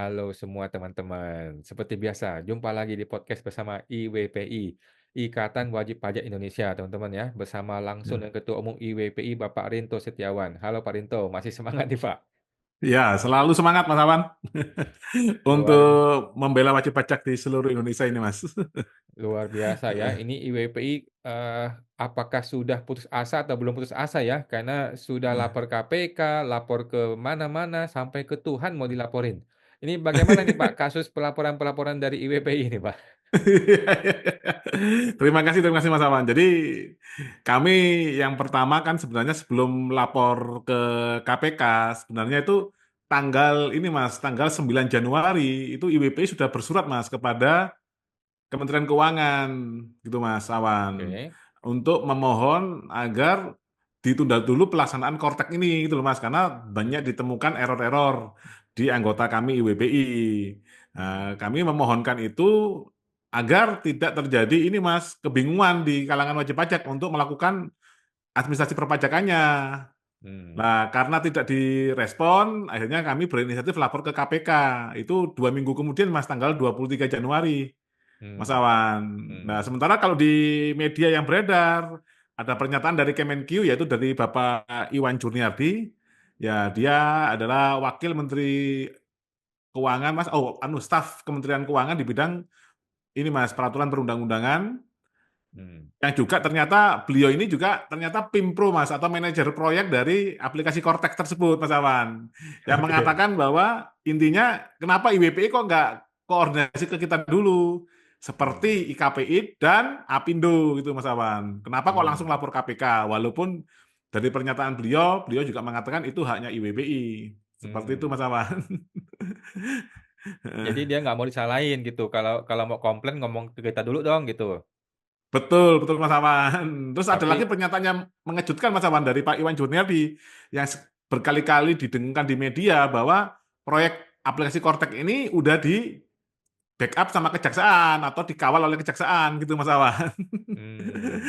Halo semua teman-teman. Seperti biasa, jumpa lagi di podcast bersama IWPI, Ikatan Wajib Pajak Indonesia, teman-teman ya. Bersama langsung Ya, dengan Ketua Umum IWPI, Bapak Rinto Setiawan. Halo Pak Rinto, masih semangat nih Pak? Ya, selalu semangat Mas Awan Luar untuk membela wajib pajak di seluruh Indonesia ini, Mas. luar biasa ya. Ini IWPI apakah sudah putus asa atau belum putus asa ya? Karena sudah lapor KPK, lapor ke mana-mana, sampai ke Tuhan mau dilaporin. Ini bagaimana nih Pak kasus pelaporan-pelaporan dari IWPI ini Pak? Terima kasih Mas Awan. Jadi kami yang pertama kan sebenarnya sebelum lapor ke KPK, sebenarnya itu tanggal 9 Januari itu IWPI sudah bersurat Mas kepada Kementerian Keuangan gitu Mas Awan Oke. untuk memohon agar ditunda dulu pelaksanaan Kortek ini gitu loh Mas karena banyak ditemukan error-error di anggota kami IWPI. Nah, Hmm. kami memohonkan itu agar tidak terjadi ini Mas kebingungan di kalangan wajib pajak untuk melakukan administrasi perpajakannya. Hmm. Nah, karena tidak direspon, akhirnya kami berinisiatif lapor ke KPK. Itu 2 minggu kemudian, Mas, tanggal 23 Januari. Mas Hmm. Awan. Nah, Hmm. sementara kalau di media yang beredar, ada pernyataan dari Kemenkyu, yaitu dari Bapak Iwan Juniardi. Ya, dia adalah Wakil Menteri Keuangan, Mas. Oh, staf Kementerian Keuangan di bidang ini, Mas, peraturan perundang-undangan. Hmm. Yang juga ternyata beliau ini juga ternyata Pimpro, Mas, atau manajer proyek dari aplikasi Kortex tersebut, Mas Awan. Yang Oke. mengatakan bahwa intinya kenapa IWPI kok nggak koordinasi ke kita dulu, Hmm. seperti IKPI dan Apindo gitu, Mas Awan. Kenapa kok langsung Hmm. lapor KPK? Walaupun dari pernyataan beliau, beliau juga mengatakan itu haknya IWPI. Seperti itu, Hmm. Mas Awan. Jadi dia nggak mau disalahin gitu, kalau kalau mau komplain ngomong ke kita dulu dong gitu. Betul, betul Mas Awan. Terus ada lagi Tapi pernyataan yang mengejutkan Mas Awan dari Pak Iwan Juniardi yang berkali-kali didengungkan di media bahwa proyek aplikasi Kortek ini udah di backup sama kejaksaan atau dikawal oleh kejaksaan gitu Mas Awan.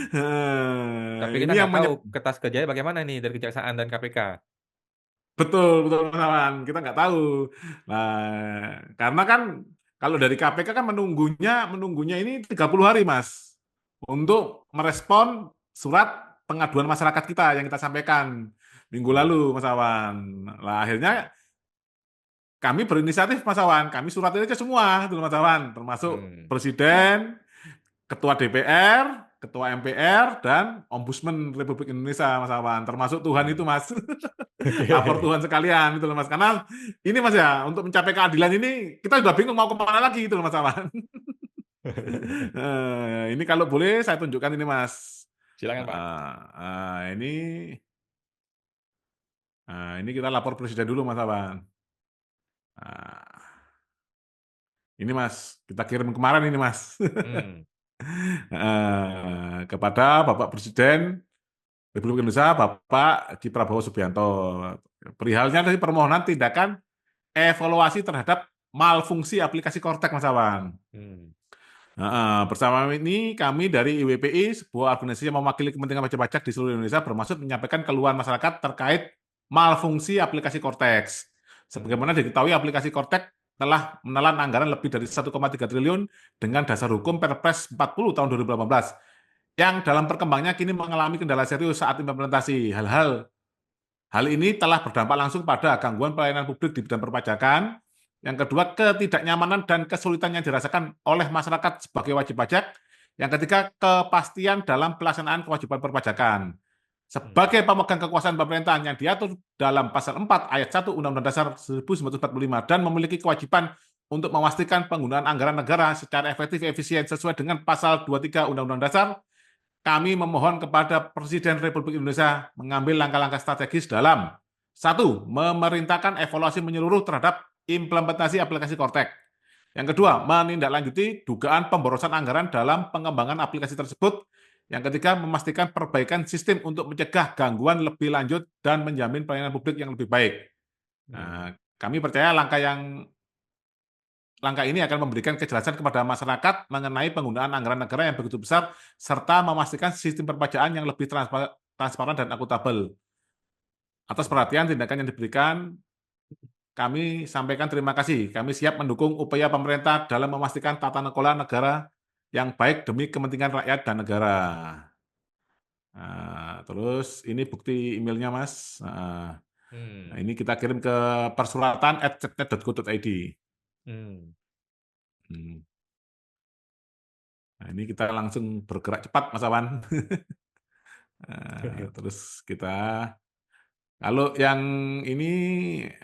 hmm, tapi kita Ini yang nggak tahu kertas kerjanya bagaimana nih dari Kejaksaan dan KPK. betul, betul Mas Awan. Kita nggak tahu. Nah, karena kan kalau dari KPK kan menunggunya ini 30 hari Mas untuk merespon surat pengaduan masyarakat kita yang kita sampaikan minggu Hmm. lalu Mas Awan. Nah, akhirnya kami berinisiatif Mas Awan, kami suratin aja semua gitu Mas Awan, termasuk Hmm. Presiden, Ketua DPR, Ketua MPR, dan Ombudsman Republik Indonesia Mas Awan, termasuk Tuhan itu Hmm. Mas. Lapor Tuhan sekalian itu loh Mas. Karena ini Mas ya, untuk mencapai keadilan ini kita sudah bingung mau kemana lagi itu loh Mas Awan. Ini kalau boleh saya tunjukkan ini Mas. Silakan Pak. Ini ini kita lapor presiden dulu Mas Awan. Nah, ini Mas, kita kirim kemarin ini Mas. Hmm. Kepada Bapak Presiden Republik Indonesia Bapak Haji Prabowo Subianto. Perihalnya dari permohonan tindakan evaluasi terhadap malfungsi aplikasi Kortek Mas Awan. Hmm. Bersama ini kami dari IWPI, sebuah organisasi yang mewakili kepentingan wajib pajak di seluruh Indonesia, bermaksud menyampaikan keluhan masyarakat terkait malfungsi aplikasi Kortex. Sebagaimana Hmm. diketahui, aplikasi Kortex telah menelan anggaran lebih dari 1,3 triliun dengan dasar hukum Perpres 40 tahun 2018, yang dalam perkembangannya kini mengalami kendala serius saat implementasi. Hal ini telah berdampak langsung pada gangguan pelayanan publik di bidang perpajakan. Yang kedua, ketidaknyamanan dan kesulitan yang dirasakan oleh masyarakat sebagai wajib pajak. Yang ketiga, kepastian dalam pelaksanaan kewajiban perpajakan. Hmm. Sebagai pemegang kekuasaan pemerintahan yang diatur dalam pasal 4 ayat 1 Undang-Undang Dasar 1945 dan memiliki kewajiban untuk memastikan penggunaan anggaran negara secara efektif efisien sesuai dengan pasal 23 Undang-Undang Dasar, kami memohon kepada Presiden Republik Indonesia mengambil langkah-langkah strategis dalam: satu, memerintahkan evaluasi menyeluruh terhadap implementasi aplikasi Kortek. Yang kedua, Hmm. menindaklanjuti dugaan pemborosan anggaran dalam pengembangan aplikasi tersebut. Yang ketiga, memastikan perbaikan sistem untuk mencegah gangguan lebih lanjut dan menjamin pelayanan publik yang lebih baik. Hmm. Kami percaya langkah ini akan memberikan kejelasan kepada masyarakat mengenai penggunaan anggaran negara yang begitu besar, serta memastikan sistem perpajakan yang lebih transparan dan akuntabel. Atas Hmm. perhatian tindakan yang diberikan, kami sampaikan terima kasih. Kami siap mendukung upaya pemerintah dalam memastikan tata kelola negara yang baik demi kepentingan rakyat dan negara. Terus ini bukti emailnya, Mas. Nah, Hmm. ini kita kirim ke persuratan@ceknet.go.id. Hmm. Hmm. Nah, ini kita langsung bergerak cepat, Mas Awan. Terus kita, kalau yang ini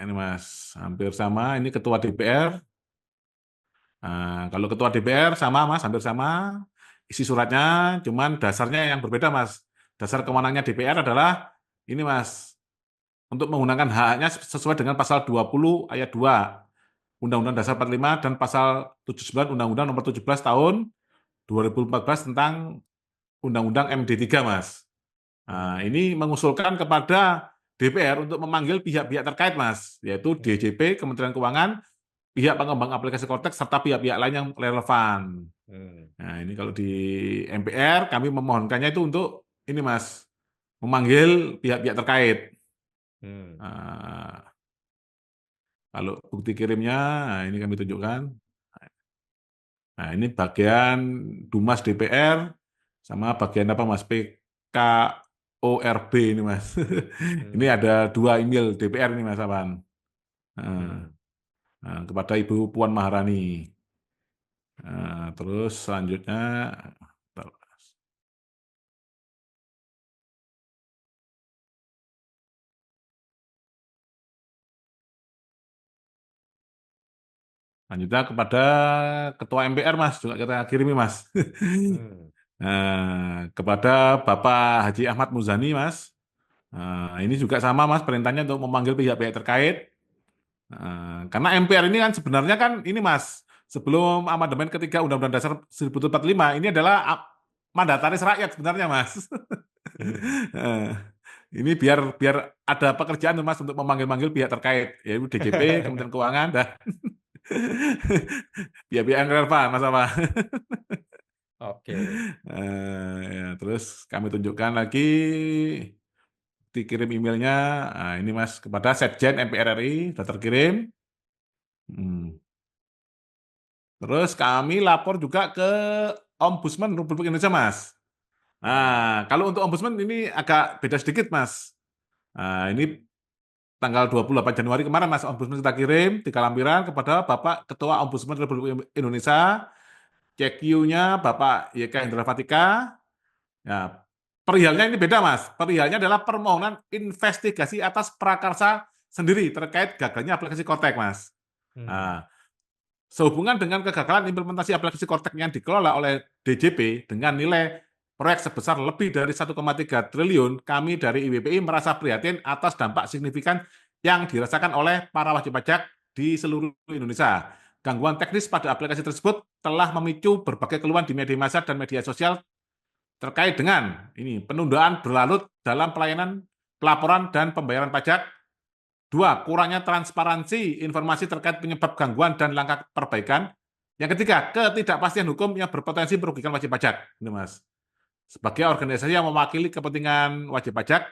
Mas, hampir sama. Ini Ketua DPR. Kalau Ketua DPR sama, Mas, hampir sama. Isi suratnya, cuman dasarnya yang berbeda, Mas. Dasar Hmm. kewenangannya DPR adalah ini, Mas, untuk menggunakan hak-haknya sesuai dengan pasal 20 ayat 2 Undang-Undang Dasar 45 dan pasal 79 Undang-Undang Nomor 17 Tahun 2014 tentang Undang-Undang MD3, Mas. Hmm. Ini mengusulkan kepada DPR untuk memanggil pihak-pihak terkait, Mas, yaitu Hmm. DJP, Kementerian Keuangan, pihak pengembang aplikasi Kortex, serta pihak-pihak lain yang relevan. Hmm. Nah, ini kalau di MPR, kami memohonkannya itu untuk ini, Mas, memanggil pihak-pihak terkait. Hmm. Nah, kalau bukti kirimnya, nah ini kami tunjukkan. Nah, ini bagian Dumas DPR sama bagian apa, Mas? PKORB ini, Mas. Ini Hmm. ada 2 email DPR ini, Mas Awan. Nah, Hmm. kepada Ibu Puan Maharani. Terus selanjutnya, kepada Ketua MPR, Mas, juga kita kirimi, Mas. Hmm. Kepada Bapak Haji Ahmad Muzani, Mas. Ini juga sama, Mas, perintahnya untuk memanggil pihak-pihak terkait. Karena MPR ini kan sebenarnya kan ini, Mas, sebelum amandemen ketiga Undang-Undang Dasar 1945 ini adalah mandataris rakyat sebenarnya, Mas. Hmm. Eh, ini biar biar ada pekerjaan, Mas, untuk memanggil-manggil pihak terkait, yaitu DJP, Kementerian Keuangan, dan pihak-pihak yang relevan, Mas apa. Oke. Ya, terus kami tunjukkan lagi, dikirim emailnya. Ini, Mas, kepada Sekjen MPR RI sudah terkirim. Hmm. Terus kami lapor juga ke Ombudsman Republik Indonesia, Mas. Hmm. Kalau untuk Ombudsman ini agak beda sedikit, Mas. Ini tanggal 28 Januari kemarin, Mas, Ombudsman kita kirim 3 lampiran kepada Bapak Ketua Ombudsman Republik Indonesia, CQ-nya Bapak YK Hendra Fatika. Ya, perihalnya ini beda, Mas. Perihalnya adalah permohonan investigasi atas prakarsa sendiri terkait gagalnya aplikasi Kortek, Mas. Hmm. Nah, sehubungan dengan kegagalan implementasi aplikasi Kortek yang dikelola oleh DJP dengan nilai proyek sebesar lebih dari 1,3 triliun, kami dari IWPI merasa prihatin atas dampak signifikan yang dirasakan oleh para wajib pajak di seluruh Indonesia. Gangguan teknis pada aplikasi tersebut telah memicu berbagai keluhan di media massa dan media sosial terkait dengan ini penundaan berlarut dalam pelayanan pelaporan dan pembayaran pajak. 2, kurangnya transparansi informasi terkait penyebab gangguan dan langkah perbaikan. Yang ketiga, ketidakpastian hukum yang berpotensi merugikan wajib pajak. Ini, Mas. Sebagai organisasi yang mewakili kepentingan wajib pajak,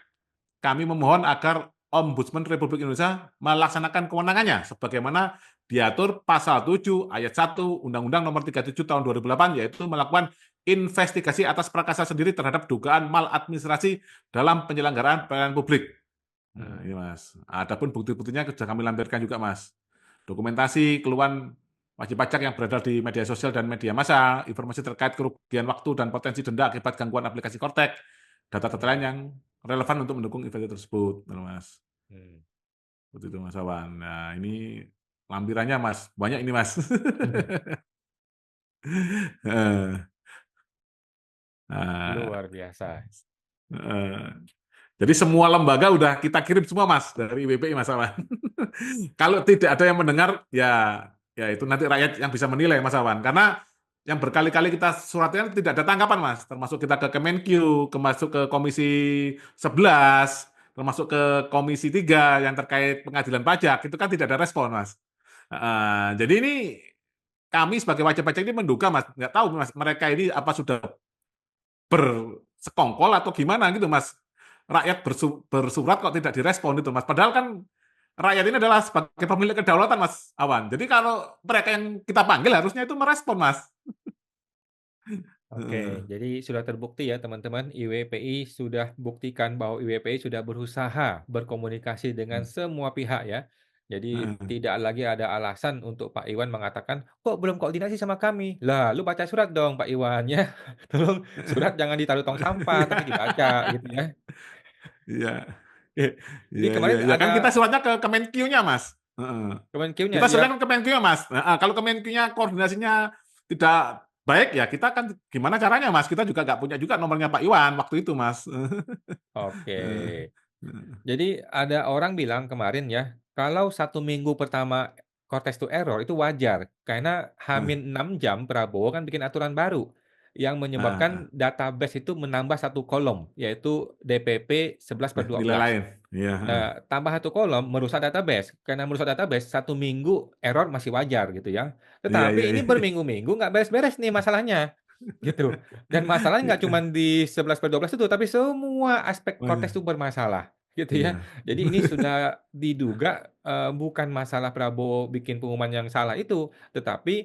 kami memohon agar Ombudsman Republik Indonesia melaksanakan kewenangannya sebagaimana diatur pasal 7 ayat 1 Undang-Undang Nomor 37 tahun 2008, yaitu melakukan investigasi atas prakarsa sendiri terhadap dugaan maladministrasi dalam penyelenggaraan pelayanan publik. Nah, ini, Hmm. Mas. Adapun bukti-buktinya sudah kami lampirkan juga, Mas. Dokumentasi keluhan wajib pajak yang beredar di media sosial dan media massa, informasi terkait kerugian waktu dan potensi denda akibat gangguan aplikasi Kortek, data-data lain Hmm. yang relevan untuk mendukung investigasi tersebut, Mas. Hmm. Seperti itu, Mas Awan. Nah, ini lampirannya, Mas. Banyak ini, Mas. Nah, Luar biasa. jadi semua lembaga udah kita kirim semua, Mas, dari WPI, Mas Awan. Kalau tidak ada yang mendengar, ya itu nanti rakyat yang bisa menilai, Mas Awan. Karena yang berkali-kali kita suratnya tidak ada tanggapan, Mas. Termasuk kita ke Kemenq, masuk ke Komisi 11, termasuk ke Komisi 3 yang terkait pengadilan pajak, itu kan tidak ada respon, Mas. Jadi ini kami sebagai wajib pajak ini menduga, Mas, nggak tahu, Mas, mereka ini apa sudah bersekongkol atau gimana gitu, Mas. Rakyat bersurat kok tidak direspon itu, Mas. Padahal kan rakyat ini adalah sebagai pemilik kedaulatan, Mas Awan. Jadi kalau mereka yang kita panggil harusnya itu merespon, Mas. Oke, jadi sudah terbukti ya teman-teman, IWPI sudah buktikan bahwa IWPI sudah berusaha berkomunikasi dengan semua pihak ya. Jadi tidak lagi ada alasan untuk Pak Iwan mengatakan, kok belum koordinasi sama kami? Lah, lu baca surat dong Pak Iwan ya. Tolong surat jangan ditaruh tong sampah, tapi dibaca gitu ya. Iya, Jadi iya, iya, kemarin iya. Kan kita ada suratnya ke Kemenkyu-nya, Mas. Heeh. Kemenkeu-nya Kita ya. suratnya ke Kemenkyu, Mas. Nah, kalau Kemenkyu-nya koordinasinya tidak baik, ya kita kan gimana caranya, Mas? Kita juga nggak punya juga nomornya Pak Iwan waktu itu, Mas. Oke. Jadi ada orang bilang kemarin ya, kalau 1 minggu pertama Cortex to error itu wajar, karena H-6 jam Prabowo kan bikin aturan baru, yang Nah, menyebabkan database itu menambah 1 kolom, yaitu DPP nilai 11/12. lain. Iya, heeh. Nah, tambah 1 kolom merusak database, karena merusak database 1 minggu error masih wajar gitu ya. Iya, iya, Tetapi ini iya. berminggu-minggu nggak beres-beres nih masalahnya. Gitu. Dan masalahnya nggak cuma di 11/12 itu, tapi semua aspek konteks itu bermasalah, gitu ya. Iya. Jadi ini sudah diduga, bukan masalah Prabowo bikin pengumuman yang salah itu, tetapi,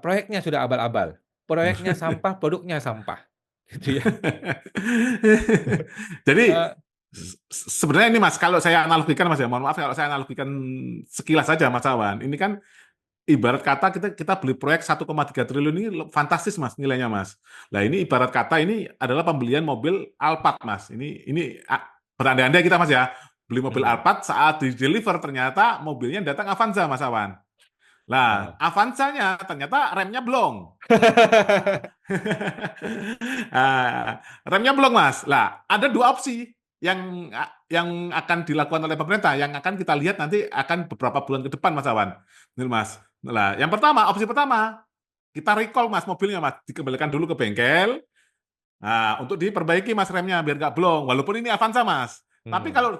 proyeknya sudah abal-abal. Proyeknya sampah, produknya sampah, gitu ya. Jadi Eee, sebenarnya ini, Mas, kalau saya analogikan, Mas, ya, mohon maaf kalau saya analogikan sekilas saja, Mas Awan. Ini kan ibarat kata kita kita beli proyek 1,3 triliun ini fantastis, Mas, nilainya, Mas. Nah, ini ibarat kata ini adalah pembelian mobil Alphard, Mas. Ini berandai-andai kita, Mas, ya, beli mobil mhm, Alphard, saat di-deliver ternyata mobilnya datang Avanza, Mas Awan. Lah, oh. Avanzanya ternyata remnya blong. Ah, remnya belum, Mas. Lah, ada dua opsi yang akan dilakukan oleh pemerintah, yang akan kita lihat nanti akan beberapa bulan ke depan, Mas Awan. Ini, Mas. Lah, yang pertama, opsi pertama, kita recall, Mas, mobilnya, Mas, dikembalikan dulu ke bengkel. Nah, untuk diperbaiki, Mas, remnya biar nggak blong. Walaupun ini Avanza, Mas. Tapi Mhm, kalau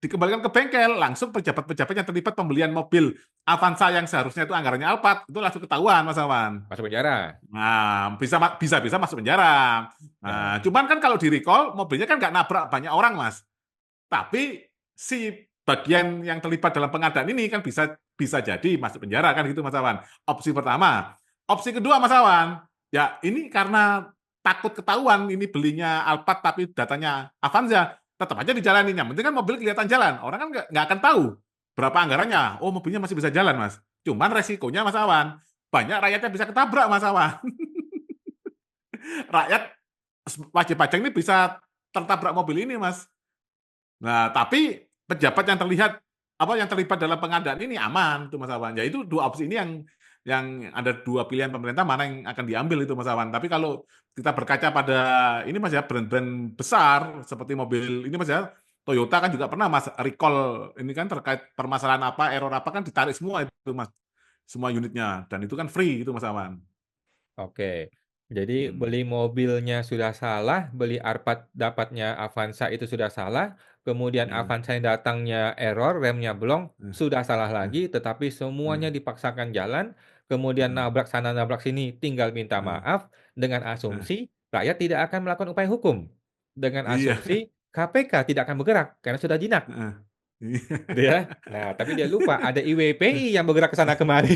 dikembalikan ke bengkel, langsung pejabat-pejabat yang terlibat pembelian mobil Avanza yang seharusnya itu anggarannya Alphard, itu langsung ketahuan, Mas Awan. masuk penjara. Nah, bisa masuk penjara. Nah, Nah, cuman kan kalau di recall, mobilnya kan nggak nabrak banyak orang, Mas. Tapi si bagian yang terlibat dalam pengadaan ini kan bisa bisa jadi masuk penjara kan gitu, Mas Awan. Opsi pertama. Opsi kedua, Mas Awan, ya ini karena takut ketahuan ini belinya Alphard tapi datanya Avanza, tetap aja dijalani. Yang penting kan mobil kelihatan jalan. Orang kan nggak akan tahu berapa anggarannya. Oh, mobilnya masih bisa jalan, Mas. Cuman resikonya, Mas Awan, banyak rakyatnya bisa ketabrak, Mas Awan. Rakyat wajib pajak ini bisa tertabrak mobil ini, Mas. Nah, tapi pejabat yang terlihat yang terlibat dalam pengadaan ini aman itu, Mas Awan. Ya itu dua opsi ini yang ada dua pilihan pemerintah mana yang akan diambil itu, Mas Awan. Tapi kalau kita berkaca pada ini, Mas, ya, brand-brand besar seperti mobil ini, Mas, ya, Toyota kan juga pernah, Mas, recall ini kan terkait permasalahan apa, error apa kan ditarik semua itu, Mas. Semua unitnya dan itu kan free itu, Mas Awan. oke. Jadi Hmm. beli mobilnya sudah salah, beli Alphard dapatnya Avanza itu sudah salah, kemudian Hmm. Avanza yang datangnya error, remnya blong, Hmm. sudah salah Hmm. lagi, tetapi semuanya Hmm. dipaksakan jalan, kemudian Hmm. nabrak sana nabrak sini, tinggal minta Hmm. maaf, dengan Hmm. asumsi rakyat tidak akan melakukan upaya hukum. Dengan Iya. asumsi KPK tidak akan bergerak, karena sudah jinak, Heeh. Iya. gitu ya. Nah, tapi dia lupa ada IWPI yang bergerak ke sana kemari.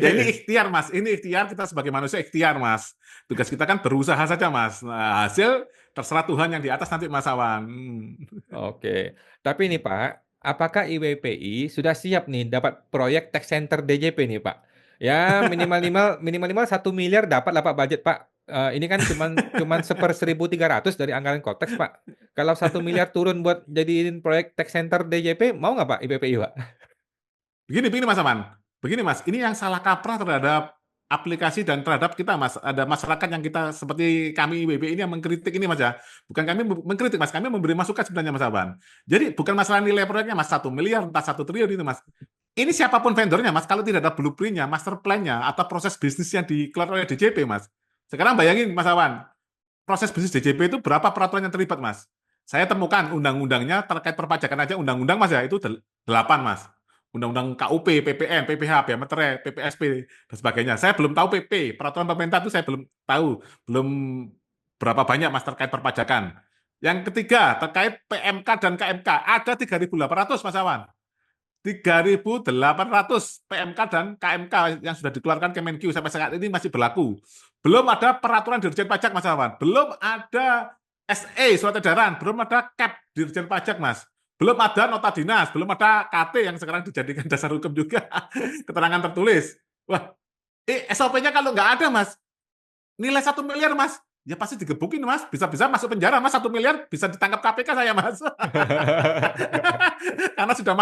Ya ini Oke. ikhtiar, Mas. Ini ikhtiar kita sebagai manusia ikhtiar, Mas. Tugas kita kan berusaha saja, Mas. Nah, hasil terserah Tuhan yang di atas nanti, Mas Awan. Oke. Tapi nih Pak, apakah IWPI sudah siap nih dapat proyek tech center DJP nih Pak? Ya minimal 1 miliar dapat lah Pak budget Pak. Ini kan cuman 1/1300 dari anggaran Konteks Pak. Kalau 1 miliar turun buat jadiin proyek tech center DJP, mau nggak Pak IWPI Pak? Begini Mas Aman. Begini Mas, ini yang salah kaprah terhadap aplikasi dan terhadap kita Mas. Ada masyarakat yang kita seperti kami IWB ini yang mengkritik ini Mas ya. Bukan kami mengkritik Mas, kami memberi masukan sebenarnya Mas Aban. Jadi bukan masalah nilai proyeknya Mas 1 miliar, entah 1 triliun itu Mas. Ini siapapun vendornya Mas, kalau tidak ada blueprintnya, master plan-nya, atau proses bisnis yang dikeluarkan oleh DJP Mas. Sekarang bayangin Mas Awan, proses bisnis DJP itu berapa peraturan yang terlibat Mas? Saya temukan undang-undangnya terkait perpajakan aja undang-undang Mas ya, itu 8 Mas. Undang-undang KUP, PPN, PPH, Bea Meterai, PPSP, dan sebagainya. Saya belum tahu PP, peraturan pemerintah itu saya belum tahu, belum berapa banyak Mas terkait perpajakan. Yang ketiga, terkait PMK dan KMK, ada 3.800 Mas Awan. 3.800 PMK dan KMK yang sudah dikeluarkan Kemenq sampai saat ini masih berlaku. Belum ada peraturan Dirjen Pajak, Mas Awan. Belum ada SE, surat edaran. Belum ada CAP Dirjen Pajak, Mas. Belum ada nota dinas. Belum ada KT yang sekarang dijadikan dasar hukum juga. Keterangan tertulis. Wah, SOP-nya kalau nggak ada, Mas, nilai 1 miliar, Mas, ya pasti digebukin, Mas. Bisa-bisa masuk penjara, Mas. 1 miliar bisa ditangkap KPK saya, Mas. Karena sudah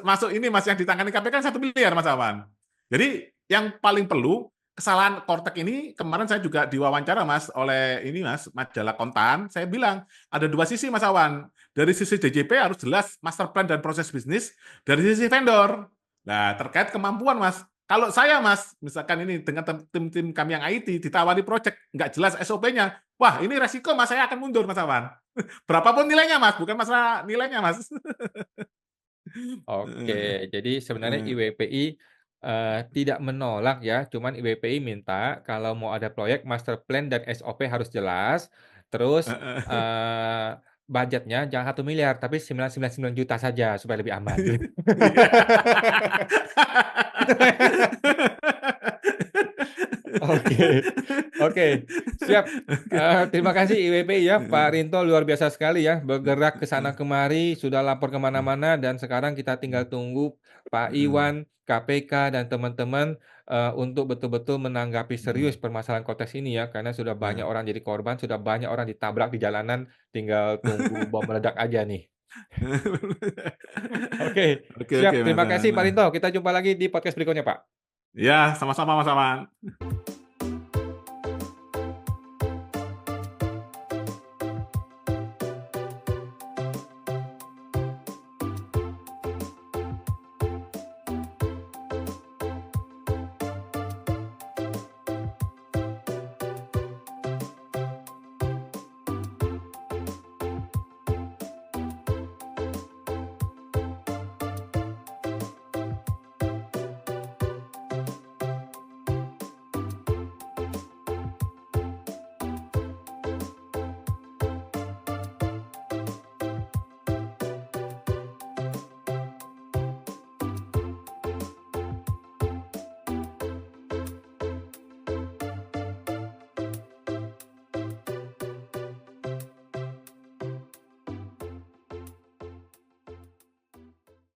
masuk ini, Mas, yang ditangani KPK 1 miliar, Mas Awan. Jadi yang paling perlu, kesalahan Kortek ini kemarin saya juga diwawancara, Mas, oleh ini, Mas, majalah Kontan. Saya bilang ada dua sisi, Mas Awan. Dari sisi DJP harus jelas master plan dan proses bisnis. Dari sisi vendor. Nah, terkait kemampuan, Mas. Kalau saya, Mas, misalkan ini dengan tim-tim kami yang IT ditawari project nggak jelas SOP-nya, wah ini resiko, Mas, saya akan mundur, Mas Awan. Berapapun nilainya, Mas, bukan masalah nilainya, Mas. Oke, jadi sebenarnya IWPI, tidak menolak ya, cuman IWPI minta kalau mau ada proyek master plan dan SOP harus jelas, terus, budgetnya jangan 1 miliar tapi 999 juta saja supaya lebih aman gitu. Iya. Oke oke, siap, terima kasih IWPI ya, Pak Rinto luar biasa sekali ya, bergerak ke sana kemari, sudah lapor ke mana-mana dan sekarang kita tinggal tunggu Pak Iwan, KPK dan teman-teman, untuk betul-betul menanggapi serius permasalahan kontes ini ya, karena sudah banyak orang jadi korban, sudah banyak orang ditabrak di jalanan, tinggal tunggu bom meledak aja nih. Oke, Oke, oke, siap, Mas terima kasih Pak Awan. Rinto, kita jumpa lagi di podcast berikutnya, Pak. Ya, sama-sama, Mas Awan.